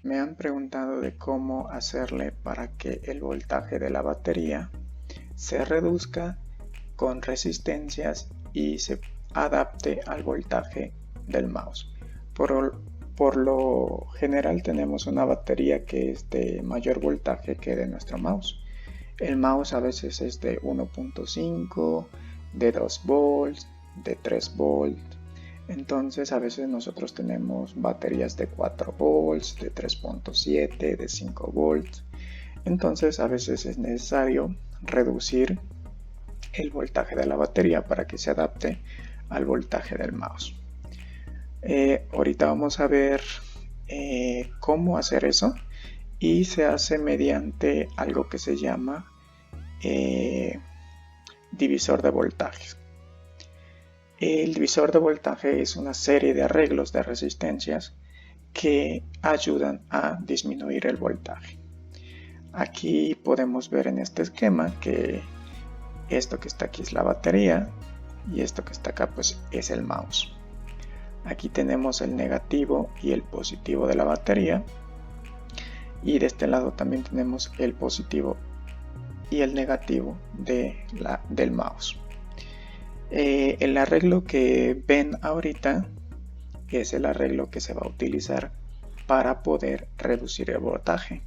Me han preguntado de cómo hacerle para que el voltaje de la batería se reduzca con resistencias y se adapte al voltaje del mouse. Por lo general tenemos una batería que es de mayor voltaje que de nuestro mouse. El mouse a veces es de 1.5, de 2 volts, de 3 volts. Entonces a veces nosotros tenemos baterías de 4 volts, de 3.7, de 5 volts. Entonces a veces es necesario reducir el voltaje de la batería para que se adapte al voltaje del mouse. Ahorita vamos a ver cómo hacer eso, y se hace mediante algo que se llama divisor de voltajes. El divisor de voltaje es una serie de arreglos de resistencias que ayudan a disminuir el voltaje. Aquí podemos ver en este esquema que esto que está aquí es la batería y esto que está acá pues es el mouse. Aquí tenemos el negativo y el positivo de la batería, y de este lado también tenemos el positivo y el negativo del mouse. El arreglo que ven ahorita es el arreglo que se va a utilizar para poder reducir el voltaje.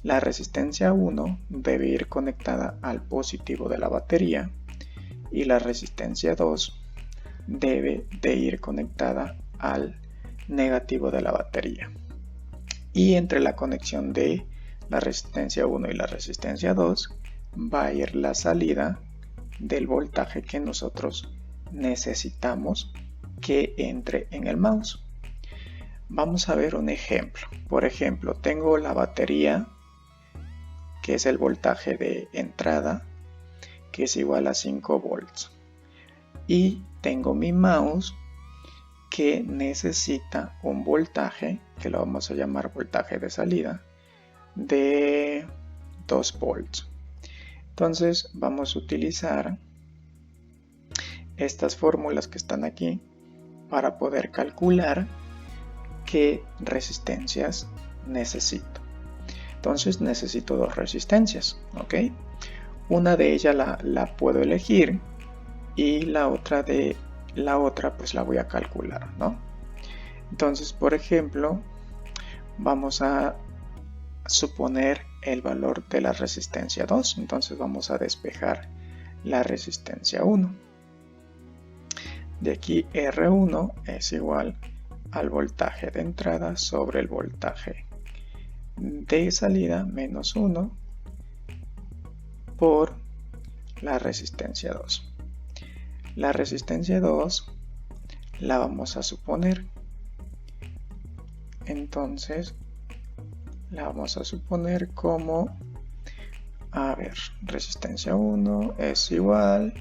La resistencia 1 debe ir conectada al positivo de la batería y la resistencia 2 debe de ir conectada al negativo de la batería. Y entre la conexión de la resistencia 1 y la resistencia 2 va a ir la salida del voltaje que nosotros necesitamos que entre en el mouse. Vamos a ver un ejemplo. Por ejemplo, tengo la batería, que es el voltaje de entrada, que es igual a 5 volts. Y tengo mi mouse, que necesita un voltaje, que lo vamos a llamar voltaje de salida, de 2 volts. Entonces vamos a utilizar estas fórmulas que están aquí para poder calcular qué resistencias necesito. Entonces necesito dos resistencias, ¿ok? Una de ellas la puedo elegir y la otra pues la voy a calcular, ¿no? Entonces, por ejemplo, vamos a suponer el valor de la resistencia 2. Entonces vamos a despejar la resistencia 1. De aquí R1 es igual al voltaje de entrada sobre el voltaje de salida menos 1 por la resistencia 2. La resistencia 2 la vamos a suponer. Entonces la vamos a suponer como, resistencia 1 es igual,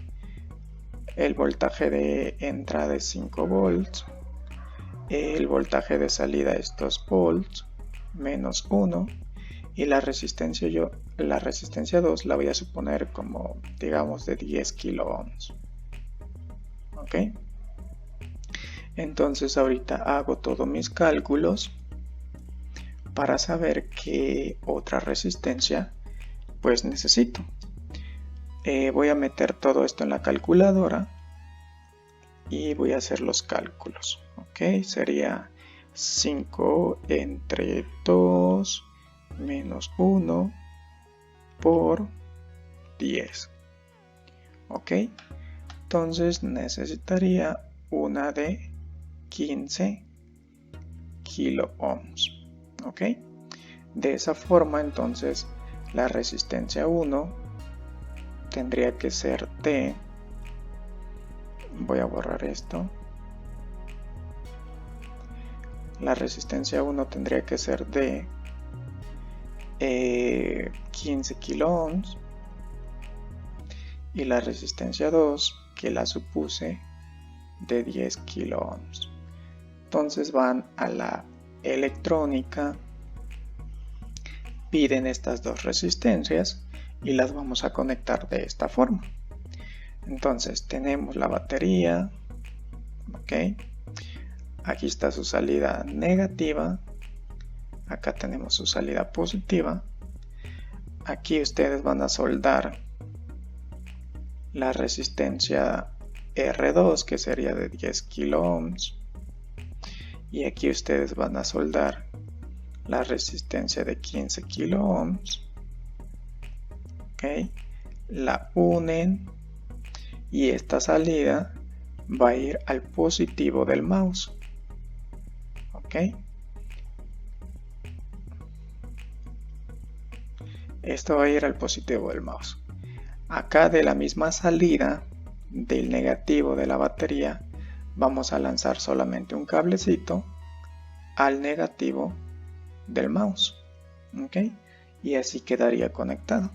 el voltaje de entrada es 5 volts, el voltaje de salida es 2 volts, menos 1, y la resistencia 2 la voy a suponer como, digamos, de 10 kilo ohms. ¿Ok? Entonces ahorita hago todos mis cálculos para saber qué otra resistencia pues necesito. Voy a meter todo esto en la calculadora y voy a hacer los cálculos. Ok, sería 5 entre 2 menos 1 por 10. Ok, entonces necesitaría una de 15 kilo ohms. Ok, de esa forma entonces la resistencia 1 tendría que ser de, voy a borrar esto, la resistencia 1 tendría que ser de 15 kilo ohms, y la resistencia 2 que la supuse de 10 kilo ohms. Entonces van a la electrónica, piden estas dos resistencias y las vamos a conectar de esta forma. Entonces tenemos la batería, ok, aquí está su salida negativa, Acá tenemos su salida positiva. Aquí ustedes van a soldar la resistencia R2, que sería de 10 kilo ohms. Y aquí ustedes van a soldar la resistencia de 15 kilo ohms. ¿Okay? La unen y esta salida va a ir al positivo del mouse. ¿Ok? Esto va a ir al positivo del mouse. Acá de la misma salida del negativo de la batería vamos a lanzar solamente un cablecito al negativo del mouse. ¿Ok? Y así quedaría conectado.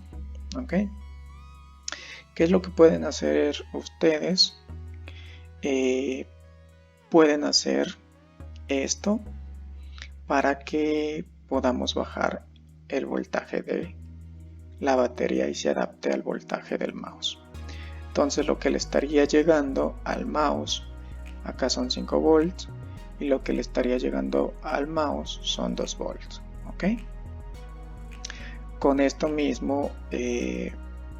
¿Ok? ¿Qué es lo que pueden hacer ustedes? Pueden hacer esto para que podamos bajar el voltaje de la batería y se adapte al voltaje del mouse. Entonces lo que le estaría llegando al mouse, acá son 5 volts, y lo que le estaría llegando al mouse son 2 volts. ¿Ok? Con esto mismo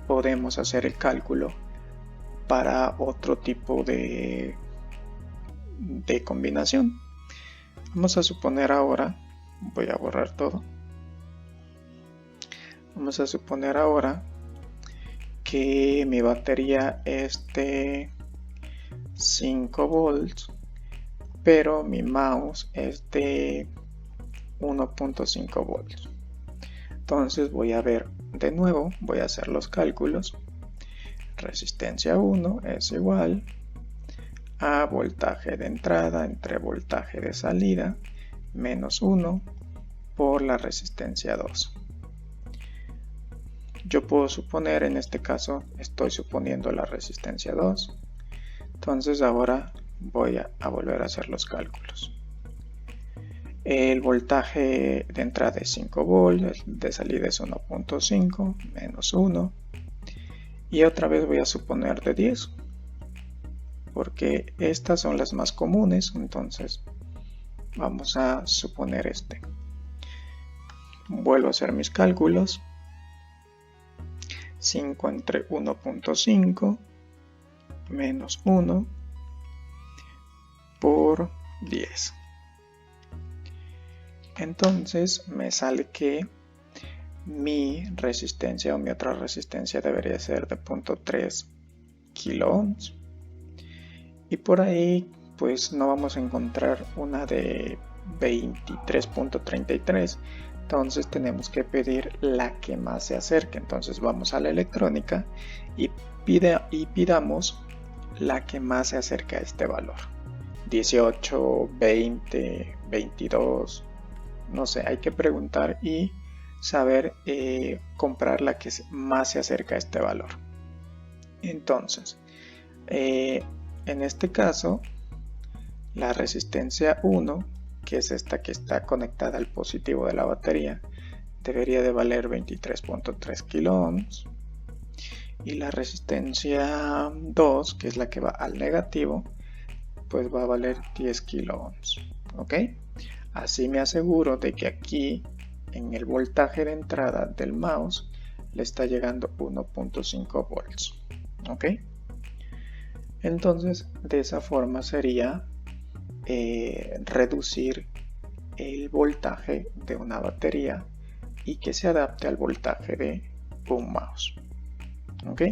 podemos hacer el cálculo para otro tipo de combinación. Vamos a suponer ahora, voy a borrar todo. Vamos a suponer ahora que mi batería es de 5 volts, pero mi mouse es de 1.5 volts. Entonces voy a ver de nuevo, voy a hacer los cálculos. Resistencia 1 es igual a voltaje de entrada entre voltaje de salida menos 1 por la resistencia 2. Yo puedo suponer, en este caso estoy suponiendo la resistencia 2. Entonces ahora voy a volver a hacer los cálculos. El voltaje de entrada es 5 volts, de salida es 1.5 menos 1. Y otra vez voy a suponer de 10, porque estas son las más comunes, entonces vamos a suponer este. Vuelvo a hacer mis cálculos. 5 entre 1.5 menos 1 por 10. Entonces me sale que mi resistencia o mi otra resistencia debería ser de 0.3 kilo ohms. Y por ahí pues no vamos a encontrar una de 23.33. Entonces tenemos que pedir la que más se acerque. Entonces vamos a la electrónica y pidamos la que más se acerque a este valor. 18, 20, 22, no sé, hay que preguntar y saber comprar la que más se acerca a este valor. Entonces, en este caso, la resistencia 1, que es esta que está conectada al positivo de la batería, debería de valer 23.3 kilo ohms. Y la resistencia 2, que es la que va al negativo, pues va a valer 10 kilo ohms. ¿Ok? Así me aseguro de que aquí, en el voltaje de entrada del mouse, le está llegando 1.5 volts. ¿Ok? Entonces, de esa forma sería reducir el voltaje de una batería y que se adapte al voltaje de un mouse. ¿Ok?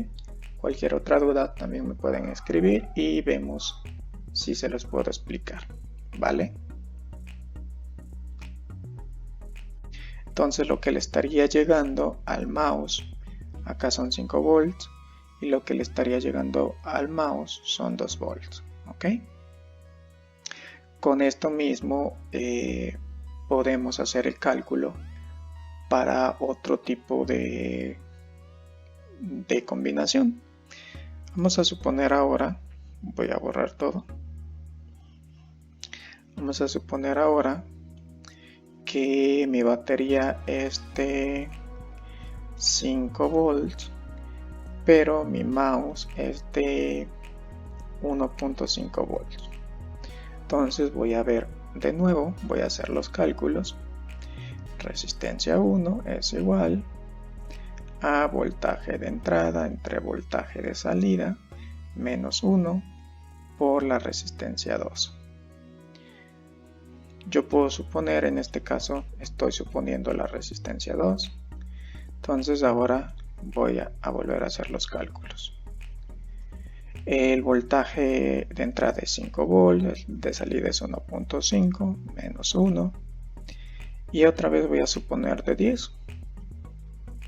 Cualquier otra duda también me pueden escribir y vemos si se los puedo explicar. ¿Vale? Entonces lo que le estaría llegando al mouse, acá son 5 volts, y lo que le estaría llegando al mouse son 2 volts. ¿Ok? Con esto mismo podemos hacer el cálculo para otro tipo de combinación. Vamos a suponer ahora, voy a borrar todo. Vamos a suponer ahora que mi batería es de 5 volts, pero mi mouse es de 1.5 volts. Entonces voy a ver de nuevo, voy a hacer los cálculos. resistencia 1 es igual a voltaje de entrada entre voltaje de salida menos 1 por la resistencia 2. Yo puedo suponer, en este caso estoy suponiendo la resistencia 2. Entonces ahora voy a volver a hacer los cálculos. El voltaje de entrada es 5 volts, el de salida es 1.5 menos 1. Y otra vez voy a suponer de 10,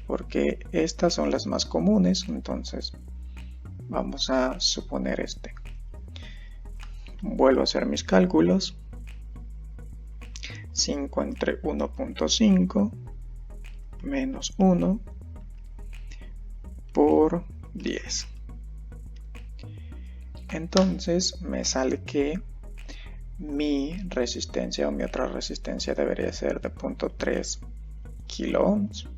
porque estas son las más comunes, entonces vamos a suponer este. Vuelvo a hacer mis cálculos. 5 entre 1.5 menos 1 por 10. Entonces me sale que mi resistencia o mi otra resistencia debería ser de 0.3 kilo ohms.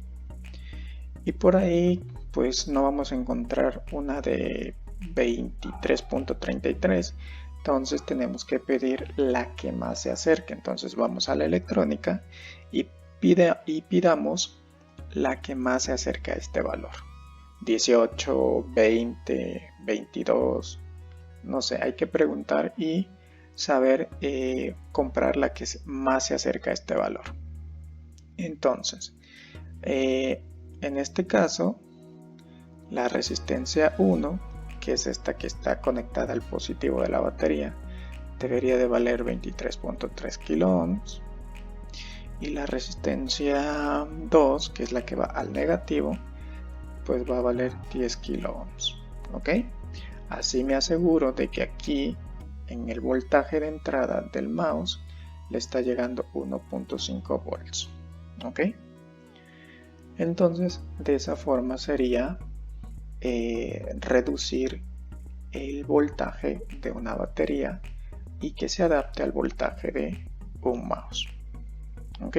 Y por ahí pues no vamos a encontrar una de 23.33. Entonces tenemos que pedir la que más se acerque. Entonces vamos a la electrónica y pidamos la que más se acerque a este valor. 18, 20, 22, no sé, hay que preguntar y saber comprar la que más se acerca a este valor. Entonces, en este caso, la resistencia 1, que es esta que está conectada al positivo de la batería, debería de valer 23.3 kilo ohms. Y la resistencia 2, que es la que va al negativo, pues va a valer 10 kilo ohms. ¿Ok? Así me aseguro de que aquí, en el voltaje de entrada del mouse, le está llegando 1.5 volts. ¿Ok? Entonces, de esa forma sería reducir el voltaje de una batería y que se adapte al voltaje de un mouse. ¿Ok?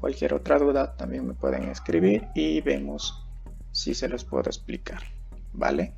Cualquier otra duda también me pueden escribir y vemos si se los puedo explicar. ¿Vale?